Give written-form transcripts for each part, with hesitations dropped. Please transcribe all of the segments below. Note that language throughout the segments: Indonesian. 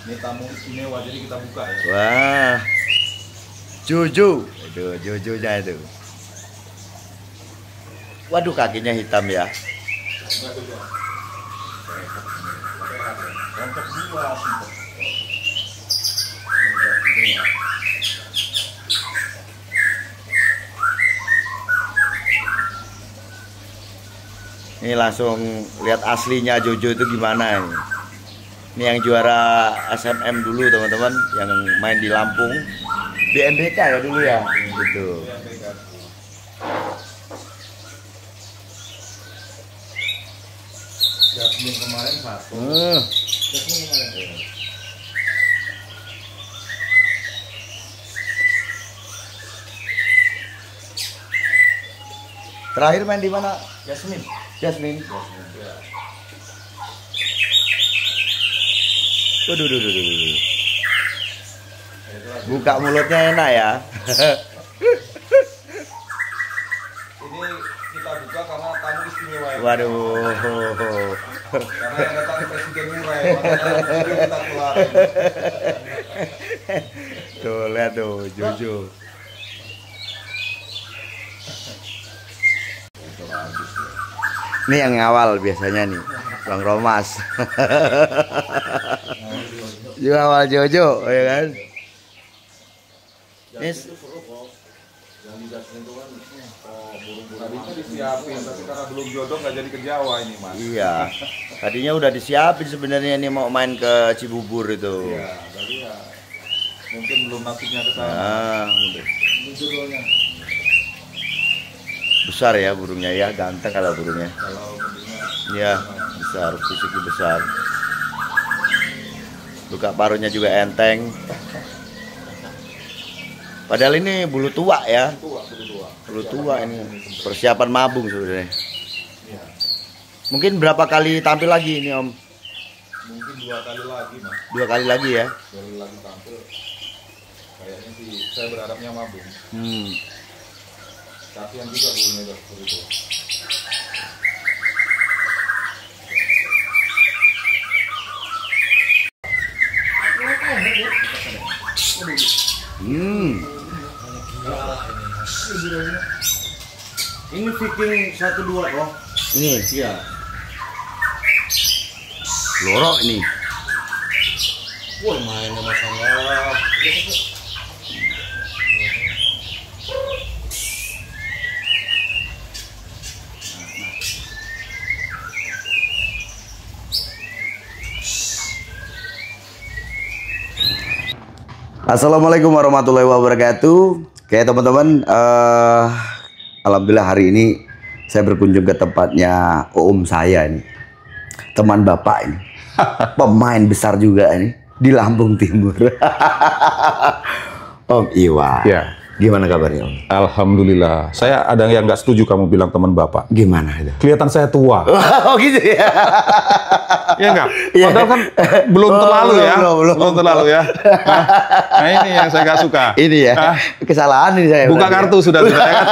Ini tamu istimewa, jadi kita buka ya. Wah, Jojo, itu Jojonya itu. Waduh, kakinya hitam ya. Rontok dua. Ini langsung lihat aslinya Jojo itu gimana ini. Ini yang juara SMM dulu teman-teman, yang main di Lampung. BMBK ya dulu ya, gitu. Jasmine kemarin satu. Jasmine kemarin. Terakhir main di mana? Jasmine. Jasmine. Ya. Waduh. Buka mulutnya enak ya. Ini kita buka karena tamu istimewa. Ya. Waduh. Karena yang datang Presiden Murai, makanya kita keluar. Tuh lihat tuh Jojo. Ini yang ngawal biasanya nih, Bang Romas. Juga awal Jojo, ya kan? Yes. Yang di Jasmine itu kan burung-burung tadinya disiapin, tapi karena belum jodoh nggak jadi ke Jawa ini mas. Iya, tadinya udah disiapin sebenarnya nih mau main ke Cibubur itu. Iya, tapi ya mungkin belum nasibnya ke sana. Nah, Ini jodohnya. besar ya burungnya ya, ganteng kalau burungnya. Kalau bentuknya Iya, besar, fisiknya besar. Buka paruhnya juga enteng. Padahal ini bulu tua ya. tua, tua. Bulu tua ini. Persiapan mabung sebenarnya. Iya. Mungkin berapa kali tampil lagi ini Om? Mungkin 2 kali lagi mas. 2 kali lagi ya. 2 kali lagi tampil. Kayaknya sih saya berharapnya mabung. Kasihan juga bulunya udah seperti itu. Ini Viking 12 kok. Ini Iya. lorok ini. Wah, mainnya masalah. Assalamualaikum warahmatullahi wabarakatuh. Oke teman-teman, alhamdulillah hari ini saya berkunjung ke tempatnya om saya ini, teman bapak ini, pemain besar juga ini di Lampung Timur. Om Iwan. Ya. Gimana kabarnya Om? Alhamdulillah. Saya ada yang nggak setuju kamu bilang teman bapak. Gimana itu? Kelihatan saya tua. Oh gitu ya? Ya enggak? Iya. Padahal kan belum terlalu ya. belum. Terlalu ya. Nah ini yang saya nggak suka. Ini ya, kesalahan ini saya. Buka kartu sudah ya kan?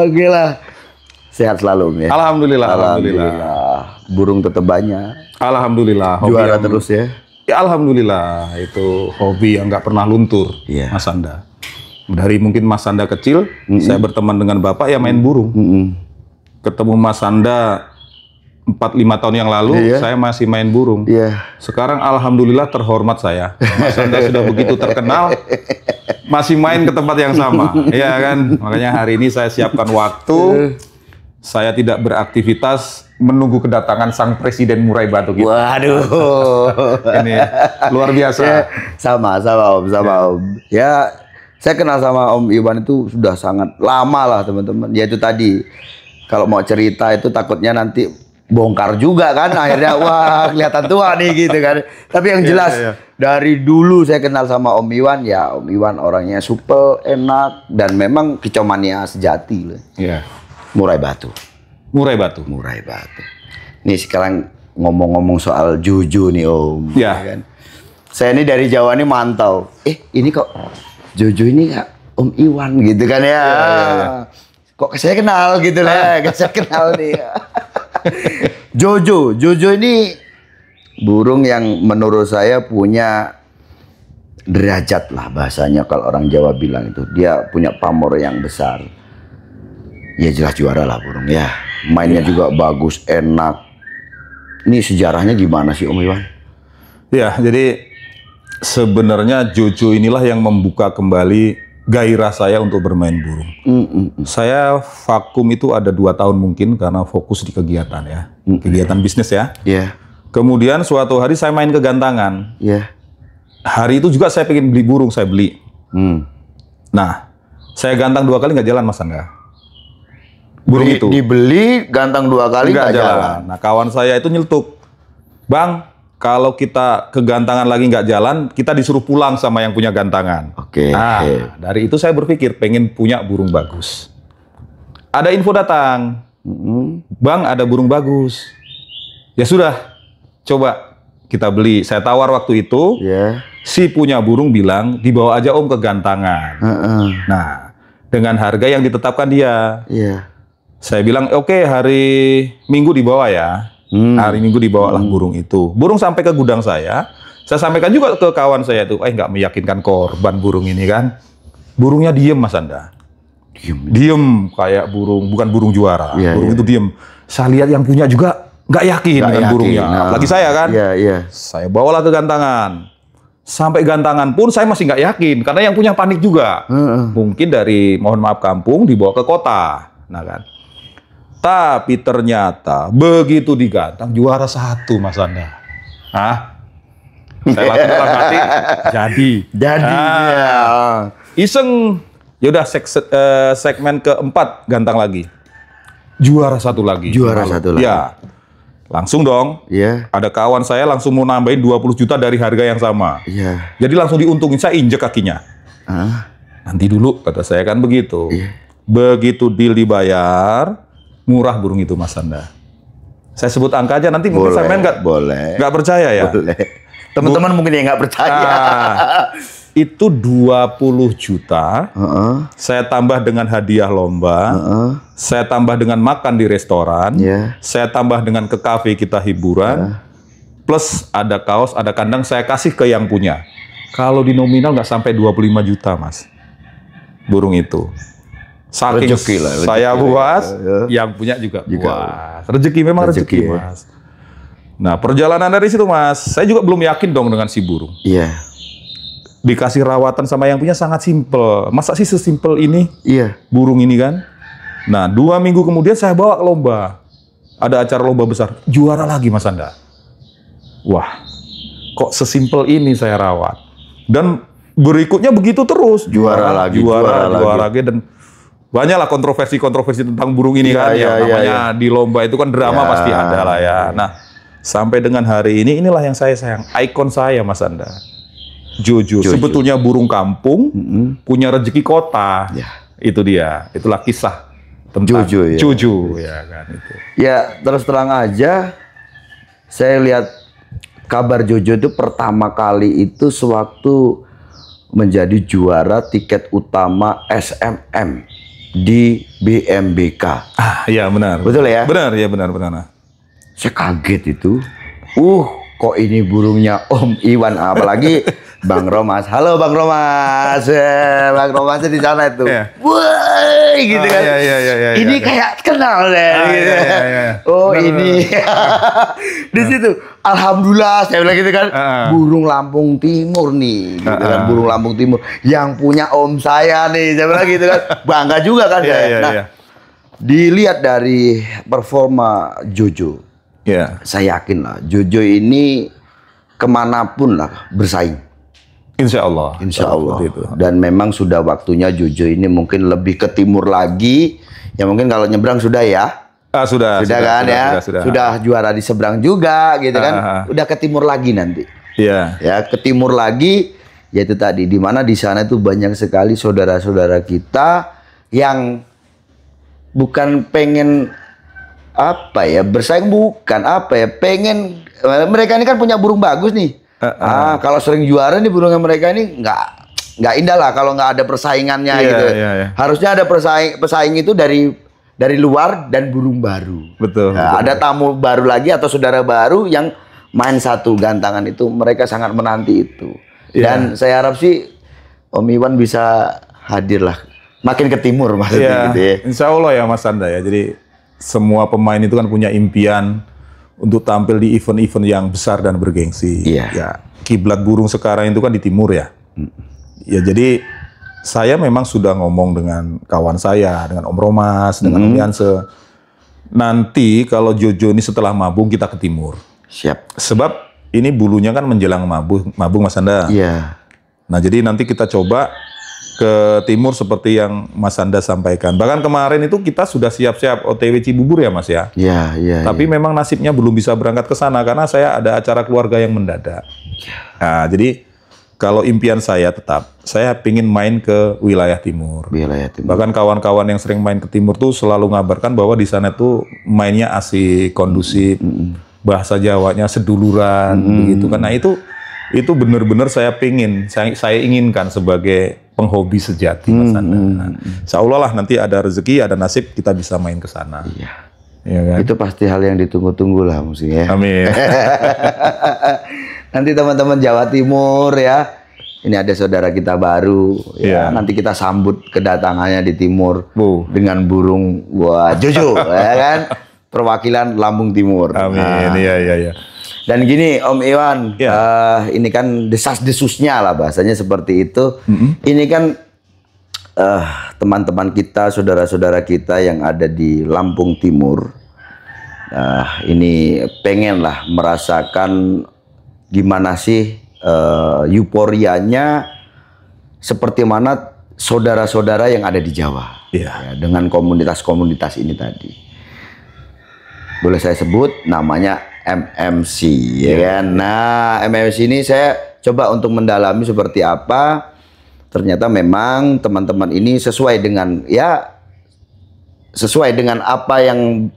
Oke lah. Sehat selalu Om ya? Alhamdulillah. Burung tetap banyak. Alhamdulillah. Juara terus ya? Ya alhamdulillah, itu hobi yang nggak pernah luntur, Iya. Mas Anda. Dari mungkin Mas Anda kecil, saya berteman dengan Bapak ya main burung. Ketemu Mas Anda 4-5 tahun yang lalu, Iya. saya masih main burung. Iya. Sekarang alhamdulillah terhormat saya. Mas Anda sudah begitu terkenal, masih main ke tempat yang sama, ya kan? Makanya hari ini saya siapkan waktu. Saya tidak beraktivitas menunggu kedatangan sang Presiden Murai Batu kita. Waduh. Ini luar biasa. Ya, sama Om, Om. Ya, saya kenal sama Om Iwan itu sudah sangat lama lah teman-teman. Ya itu tadi, kalau mau cerita itu takutnya nanti bongkar juga kan. Akhirnya wah kelihatan tua nih gitu kan. Tapi yang jelas dari dulu saya kenal sama Om Iwan, ya Om Iwan orangnya supel, enak, dan memang kicomania sejati loh. Iya. Murai Batu. Murai Batu. Murai Batu. Nih sekarang ngomong-ngomong soal Jojo nih Om. Ya. Kan? Saya ini dari Jawa nih mantau. Ini kok Jojo ini ya Om Iwan gitu kan ya. Kok saya kenal gitu lah. Saya kenal nih. Jojo ini burung yang menurut saya punya derajat lah bahasanya kalau orang Jawa bilang itu. Dia punya pamor yang besar. Ya jelas juara lah burung ya. Mainnya juga bagus, enak. Ini sejarahnya gimana sih Om Iwan? Ya, jadi sebenarnya Jojo inilah yang membuka kembali gairah saya untuk bermain burung. Saya vakum itu ada 2 tahun mungkin karena fokus di kegiatan ya. Kegiatan bisnis ya. Iya. Kemudian suatu hari saya main ke gantangan. Iya. Hari itu juga saya pengen beli burung, saya beli. Nah, saya gantang 2 kali nggak jalan Mas Anda. Burung itu Dibeli gantang 2 kali nggak jalan. Nah, kawan saya itu nyeletuk, Bang, kalau kita ke gantangan lagi nggak jalan, kita disuruh pulang sama yang punya gantangan. Oke. Nah, dari itu saya berpikir pengen punya burung bagus. Ada info datang, Bang, ada burung bagus. Ya sudah, coba kita beli. Saya tawar waktu itu. Ya. Si punya burung bilang dibawa aja Om ke gantangan. Nah, dengan harga yang ditetapkan dia. Iya. Saya bilang, oke, hari Minggu dibawa ya. Hari Minggu dibawalah burung itu. Burung sampai ke gudang saya sampaikan juga ke kawan saya itu, nggak meyakinkan korban burung ini kan. Burungnya diem Mas Anda. Diem kayak burung, bukan burung juara. Burung itu diem. Saya lihat yang punya juga nggak yakin dengan burungnya. Apalagi saya kan. Saya bawalah ke gantangan. Sampai gantangan pun saya masih nggak yakin karena yang punya panik juga. Mungkin dari mohon maaf kampung dibawa ke kota. Nah kan. Tapi ternyata begitu digantang juara 1 Mas Anda. Saya langsung dalam hati jadi. Iseng. Yaudah segmen keempat gantang lagi. Juara 1 lagi. Juara 1 lagi. Ya. Langsung dong. Iya. Ada kawan saya langsung mau nambahin 20 juta dari harga yang sama. Iya. Jadi langsung diuntungin, saya injek kakinya. Nanti dulu kata saya kan begitu. Begitu deal dibayar, murah burung itu Mas Anda. Saya sebut angka aja nanti mungkin saya main nggak percaya ya. Boleh. Teman-teman mungkin ya nggak percaya. Itu 20 juta. Saya tambah dengan hadiah lomba. Saya tambah dengan makan di restoran. Saya tambah dengan ke kafe kita hiburan. Plus ada kaos, ada kandang saya kasih ke yang punya. Kalau di nominal nggak sampai 25 juta Mas. Burung itu. Saking Rezeki lah, saya puas, yang punya juga puas. Rezeki memang rezeki Mas. Nah perjalanan dari situ Mas, saya juga belum yakin dong dengan si burung. Iya. Dikasih rawatan sama yang punya sangat simpel. Masa sih sesimpel ini? Iya. Burung ini kan. Nah 2 minggu kemudian saya bawa ke lomba. Ada acara lomba besar, juara lagi Mas Anda. Wah, kok sesimpel ini saya rawat. Dan berikutnya begitu terus. Juara lagi. Dan banyaklah kontroversi tentang burung ini kan. Namanya di lomba itu kan drama pasti ada lah ya. Nah, sampai dengan hari ini, inilah yang saya sayang. Ikon saya Mas Anda. Jojo. Sebetulnya burung kampung, punya rezeki kota. Itu dia. Itulah kisah tentang Jojo. Ya kan itu. Ya, terus terang aja, saya lihat kabar Jojo itu pertama kali itu sewaktu menjadi juara tiket utama SMM di BMBK. Iya benar. Betul ya? Benar, ya benar. Saya kaget itu. Kok ini burungnya Om Iwan, apalagi Bang Romas. Halo Bang Romas. Bang Romasnya di sana itu. Wah, gitu kan. Ini kayak kenal deh. Ini. Di situ. Alhamdulillah saya bilang gitu kan. Burung Lampung Timur nih, gitu kan. Burung Lampung Timur yang punya om saya nih. Saya bilang gitu kan. Bangga juga kan saya. Dilihat dari performa Jojo. Saya yakin lah Jojo ini kemanapun lah bersaing. Insya Allah. Itu. Dan memang sudah waktunya Jojo ini mungkin lebih ke timur lagi. Ya mungkin kalau nyebrang sudah ya. Sudah juara di seberang juga gitu kan. Udah ke timur lagi nanti. Ya ke timur lagi. Yaitu tadi di mana di sana itu banyak sekali saudara-saudara kita yang bukan pengen bersaing, bukan pengen, mereka ini kan punya burung bagus nih. Kalau sering juara nih burungnya mereka ini nggak indah lah kalau nggak ada persaingannya gitu. Harusnya ada pesaing itu dari luar dan burung baru. Betul. Ada tamu baru lagi atau saudara baru yang main satu gantangan itu mereka sangat menanti itu. Iya. Dan saya harap sih Om Iwan bisa hadir lah, makin ke timur maksudnya gitu ya. Insya Allah ya Mas Anda ya. Jadi semua pemain itu kan punya impian untuk tampil di event-event yang besar dan bergengsi. Iya. Ya, kiblat burung sekarang itu kan di timur ya. Ya jadi saya memang sudah ngomong dengan kawan saya, dengan Om Romas, dengan Om Yanse. Nanti kalau Jojo ini setelah mabung kita ke timur. Siap. Sebab ini bulunya kan menjelang mabung Mas Anda. Iya. Nah, jadi nanti kita coba ke timur seperti yang Mas Anda sampaikan. Bahkan kemarin itu kita sudah siap-siap OTW Cibubur ya Mas ya. Iya, iya. Tapi memang nasibnya belum bisa berangkat ke sana karena saya ada acara keluarga yang mendadak. Nah, jadi kalau impian saya tetap, saya ingin main ke wilayah timur. Wilayah timur. Bahkan kawan-kawan yang sering main ke timur tuh selalu ngabarkan bahwa di sana tuh mainnya asik, kondusif, bahasa Jawanya seduluran, begitu kan. Nah itu benar-benar saya inginkan sebagai penghobi sejati Mas Anda. Nah, insya Allah lah nanti ada rezeki, ada nasib kita bisa main ke sana. Iya. Ya kan? Itu pasti hal yang ditunggu-tunggu lah mungkin ya. Amin. Nanti teman-teman Jawa Timur ya, ini ada saudara kita baru ya. Iya. Nanti kita sambut kedatangannya di timur dengan burung Jojo ya kan, perwakilan Lampung Timur. Amin. Nah, Iya. dan gini Om Iwan, Ya. ini kan desas-desusnya lah bahasanya seperti itu. Ini kan teman-teman kita, saudara-saudara kita yang ada di Lampung Timur, ini pengen lah merasakan gimana sih euforianya seperti mana saudara-saudara yang ada di Jawa. Iya. Ya, dengan komunitas-komunitas ini tadi. Boleh saya sebut namanya MMC, ya kan? Nah, MMC ini saya coba untuk mendalami seperti apa. Ternyata memang teman-teman ini sesuai dengan apa yang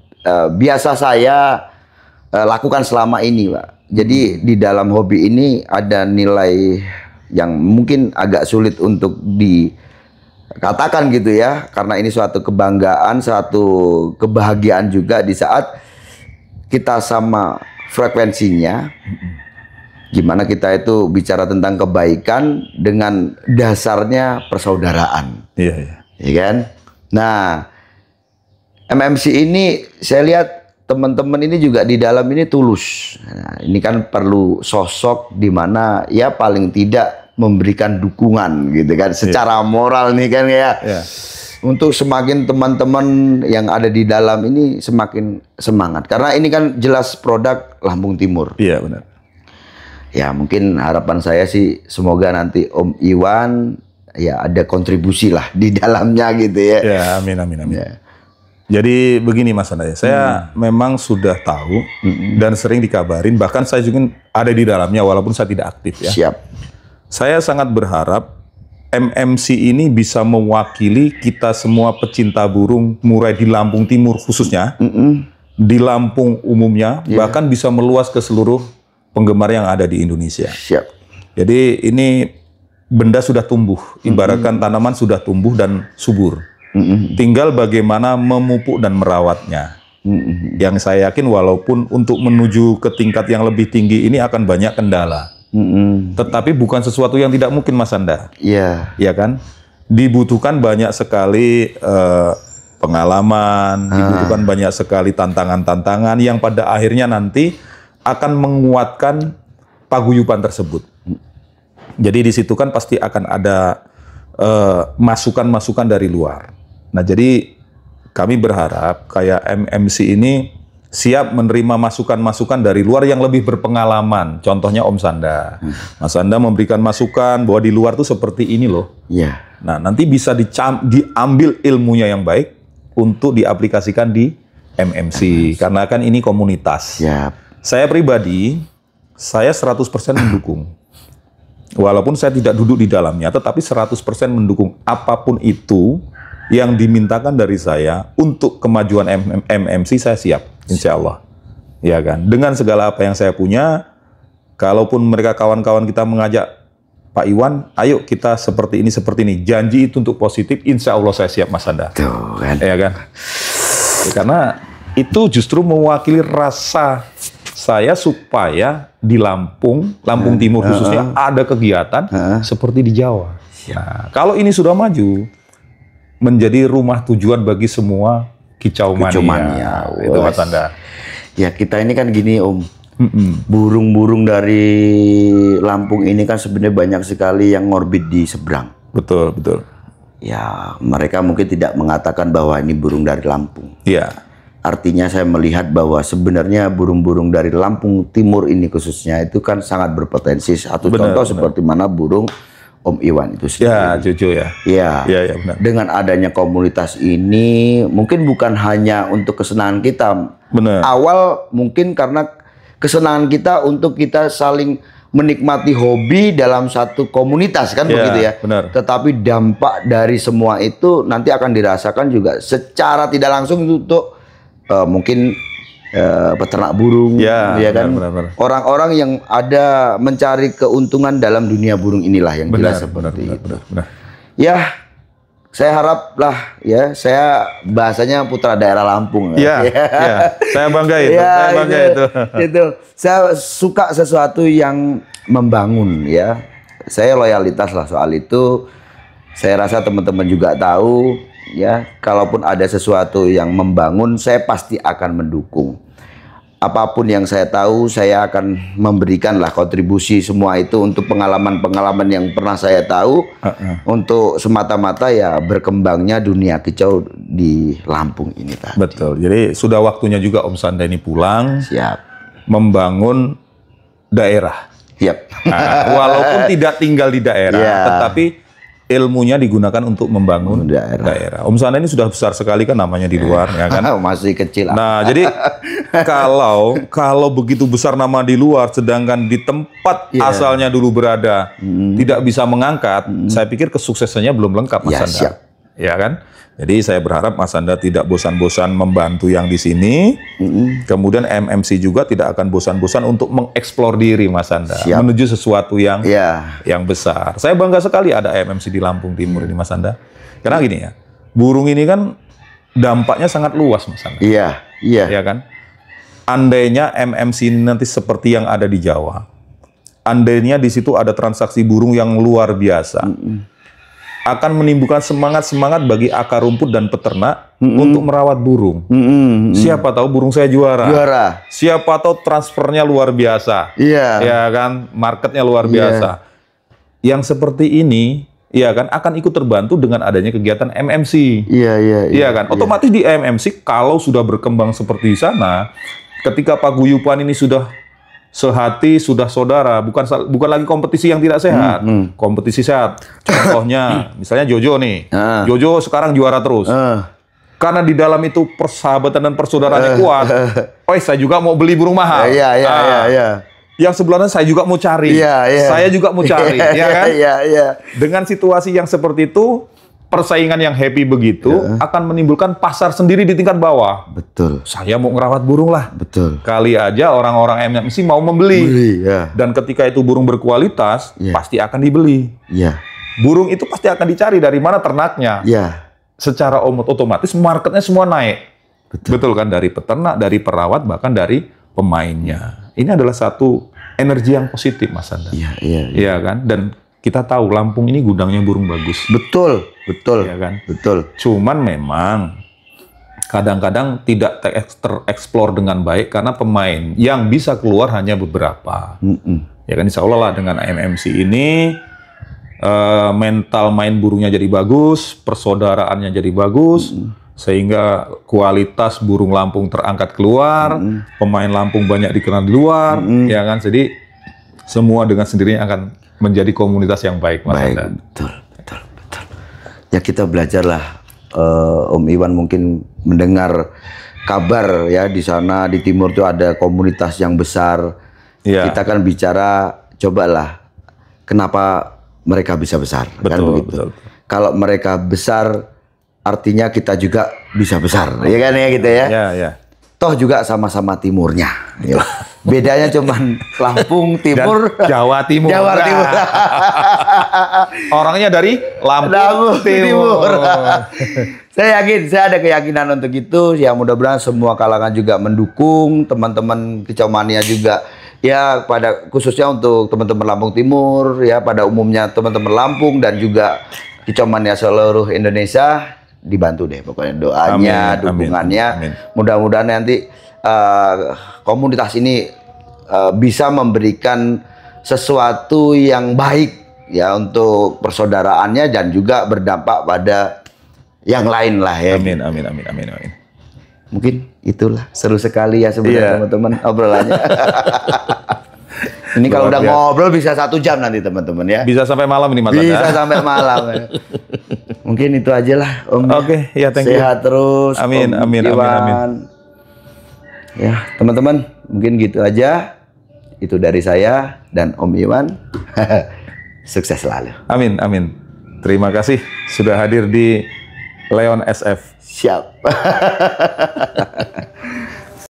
biasa saya lakukan selama ini, Pak. Jadi di dalam hobi ini ada nilai yang mungkin agak sulit untuk dikatakan gitu ya, karena ini suatu kebanggaan, suatu kebahagiaan juga di saat kita sama frekuensinya. Gimana kita itu bicara tentang kebaikan dengan dasarnya persaudaraan. Iya. Ya kan? Nah, MMC ini saya lihat teman-teman ini juga di dalam ini tulus. Nah, ini kan perlu sosok di mana ya paling tidak memberikan dukungan gitu kan, secara moral nih kan ya. Untuk semakin teman-teman yang ada di dalam ini semakin semangat. Karena ini kan jelas produk Lampung Timur. Iya, benar. Ya mungkin harapan saya sih semoga nanti Om Iwan ya ada kontribusi lah di dalamnya gitu ya. Ya, amin. Ya. Jadi begini Mas Anda ya, saya memang sudah tahu dan sering dikabarin, bahkan saya juga ada di dalamnya walaupun saya tidak aktif ya. Siap. Saya sangat berharap MMC ini bisa mewakili kita semua pecinta burung mulai di Lampung Timur khususnya, di Lampung umumnya, bahkan bisa meluas ke seluruh penggemar yang ada di Indonesia. Siap. Jadi ini benda sudah tumbuh, ibaratkan tanaman sudah tumbuh dan subur. Tinggal bagaimana memupuk dan merawatnya. Yang saya yakin walaupun untuk menuju ke tingkat yang lebih tinggi ini akan banyak kendala. Tetapi bukan sesuatu yang tidak mungkin Mas Anda. Iya. Ya kan? Dibutuhkan banyak sekali pengalaman, dibutuhkan banyak sekali tantangan-tantangan yang pada akhirnya nanti akan menguatkan paguyuban tersebut. Jadi di situ kan pasti akan ada masukan-masukan dari luar. Nah, jadi kami berharap kayak MMC ini siap menerima masukan-masukan dari luar yang lebih berpengalaman. Contohnya Om Sanda. Mas Sanda memberikan masukan bahwa di luar tuh seperti ini loh. Iya. Nah, nanti bisa diambil ilmunya yang baik untuk diaplikasikan di MMC. Karena kan ini komunitas. Siap. Saya pribadi, saya 100% mendukung. Walaupun saya tidak duduk di dalamnya, tetapi 100% mendukung apapun itu yang dimintakan dari saya untuk kemajuan MMC, saya siap, insya Allah. Ya kan, dengan segala apa yang saya punya, kalaupun mereka kawan-kawan kita mengajak, Pak Iwan, ayo kita seperti ini, janji itu untuk positif, insya Allah saya siap Mas Anda. Tuh kan. Ya kan, karena itu justru mewakili rasa saya supaya di Lampung Timur khususnya ada kegiatan seperti di Jawa. Nah, kalau ini sudah maju, menjadi rumah tujuan bagi semua kicau mania. Itu Mas Anda. Ya kita ini kan gini Om, burung-burung dari Lampung ini kan sebenarnya banyak sekali yang ngorbit di seberang. Betul, betul. Ya mereka mungkin tidak mengatakan bahwa ini burung dari Lampung. Iya. Artinya saya melihat bahwa sebenarnya burung-burung dari Lampung Timur ini khususnya itu kan sangat berpotensi. Satu contoh seperti mana burung Om Iwan itu sendiri. Ya, Jojo ya. Ya, benar. Dengan adanya komunitas ini mungkin bukan hanya untuk kesenangan kita. Benar. Awal mungkin karena kesenangan kita untuk kita saling menikmati hobi dalam satu komunitas kan begitu ya. Benar. Tetapi dampak dari semua itu nanti akan dirasakan juga secara tidak langsung untuk mungkin peternak burung, ya kan, benar. orang-orang yang ada mencari keuntungan dalam dunia burung inilah yang jelas seperti itu. Benar. Ya, saya harap lah ya, saya bahasanya putra daerah Lampung. Ya. Saya bangga itu. Saya bangga itu. Itu. Saya suka sesuatu yang membangun ya. Saya loyalitas lah soal itu. Saya rasa teman-teman juga tahu. Ya, kalaupun ada sesuatu yang membangun, saya pasti akan mendukung. Apapun yang saya tahu, saya akan memberikanlah kontribusi semua itu untuk pengalaman-pengalaman yang pernah saya tahu, untuk semata-mata ya berkembangnya dunia kicau di Lampung ini tadi. Betul. Jadi sudah waktunya juga Om Sanda ini pulang, Siap. membangun daerah. Siap. Nah, walaupun tidak tinggal di daerah, tetapi ilmunya digunakan untuk membangun daerah. Om Sanda ini sudah besar sekali kan namanya di luar, ya kan? Masih kecil. Nah, jadi kalau begitu besar nama di luar, sedangkan di tempat asalnya dulu berada tidak bisa mengangkat, saya pikir kesuksesannya belum lengkap, Mas Sanda. Siap. Ya kan? Jadi saya berharap Mas Sanda tidak bosan-bosan membantu yang di sini. Kemudian MMC juga tidak akan bosan-bosan untuk mengeksplor diri Mas Sanda menuju sesuatu yang besar. Saya bangga sekali ada MMC di Lampung Timur ini Mas Sanda. Karena gini ya, burung ini kan dampaknya sangat luas Mas Sanda. Iya. Ya kan? Andainya MMC ini nanti seperti yang ada di Jawa. Andainya di situ ada transaksi burung yang luar biasa. Akan menimbulkan semangat-semangat bagi akar rumput dan peternak untuk merawat burung. Siapa tahu burung saya juara. Siapa tahu transfernya luar biasa. Ya kan, marketnya luar biasa. Yang seperti ini, ya kan, akan ikut terbantu dengan adanya kegiatan MMC. Iya kan, otomatis di MMC kalau sudah berkembang seperti di sana, ketika paguyuban ini sudah sehati, sudah saudara, bukan lagi kompetisi yang tidak sehat, kompetisi sehat. Contohnya, misalnya Jojo nih, Jojo sekarang juara terus, karena di dalam itu persahabatan dan persaudaraannya kuat. Saya juga mau beli burung mahal. Yang sebelahnya saya juga mau cari, saya juga mau cari, ya kan? Dengan situasi yang seperti itu, persaingan yang happy begitu akan menimbulkan pasar sendiri di tingkat bawah. Betul. Saya mau ngerawat burung lah. Betul. Kali aja orang-orang MMC mau membeli. Dan ketika itu burung berkualitas, pasti akan dibeli. Burung itu pasti akan dicari dari mana ternaknya. Secara otomatis marketnya semua naik. Betul kan? Dari peternak, dari perawat, bahkan dari pemainnya. Ini adalah satu energi yang positif, Mas Sanda. Iya kan? Dan kita tahu Lampung ini gudangnya burung bagus. Betul. Ya kan? Betul. Cuman memang kadang-kadang tidak tereksplor dengan baik karena pemain yang bisa keluar hanya beberapa. Ya kan, insya Allah lah dengan MMC ini mental main burungnya jadi bagus, persaudaraannya jadi bagus, sehingga kualitas burung Lampung terangkat keluar, pemain Lampung banyak dikenal di luar, ya kan? Jadi semua dengan sendirinya akan menjadi komunitas yang baik, Mas Anda. Betul. Ya kita belajarlah, Om Iwan mungkin mendengar kabar ya di sana di timur itu ada komunitas yang besar. Kita kan bicara, cobalah kenapa mereka bisa besar, kan begitu. Betul. Kalau mereka besar, artinya kita juga bisa besar, ya kan ya gitu ya. Toh juga sama-sama timurnya. Ya. Bedanya cuman Lampung Timur, Jawa Timur. Orangnya dari Lampung Lampung Timur. Timur. Saya yakin, saya ada keyakinan untuk itu. Ya mudah-mudahan semua kalangan juga mendukung, teman-teman Kicau Mania juga. Ya pada khususnya untuk teman-teman Lampung Timur, ya pada umumnya teman-teman Lampung dan juga Kicau Mania seluruh Indonesia dibantu deh pokoknya doanya, dukungannya. Amin. Mudah-mudahan nanti komunitas ini bisa memberikan sesuatu yang baik ya untuk persaudaraannya dan juga berdampak pada yang lain lah ya. Amin. Mungkin itulah seru sekali ya sebenarnya teman-teman obrolannya. Ini kalau Luar udah biasa. ngobrol bisa 1 jam nanti teman-teman ya. Bisa sampai malam ini Mas Bisa Anda. sampai malam ya. Mungkin itu aja lah Om. Oke, ya thank you. Sehat terus. Amin, Om amin. Iwan. Ya teman-teman mungkin gitu aja. Itu dari saya dan Om Iwan. Sukses selalu. Amin. Terima kasih sudah hadir di Leon SF. Siap.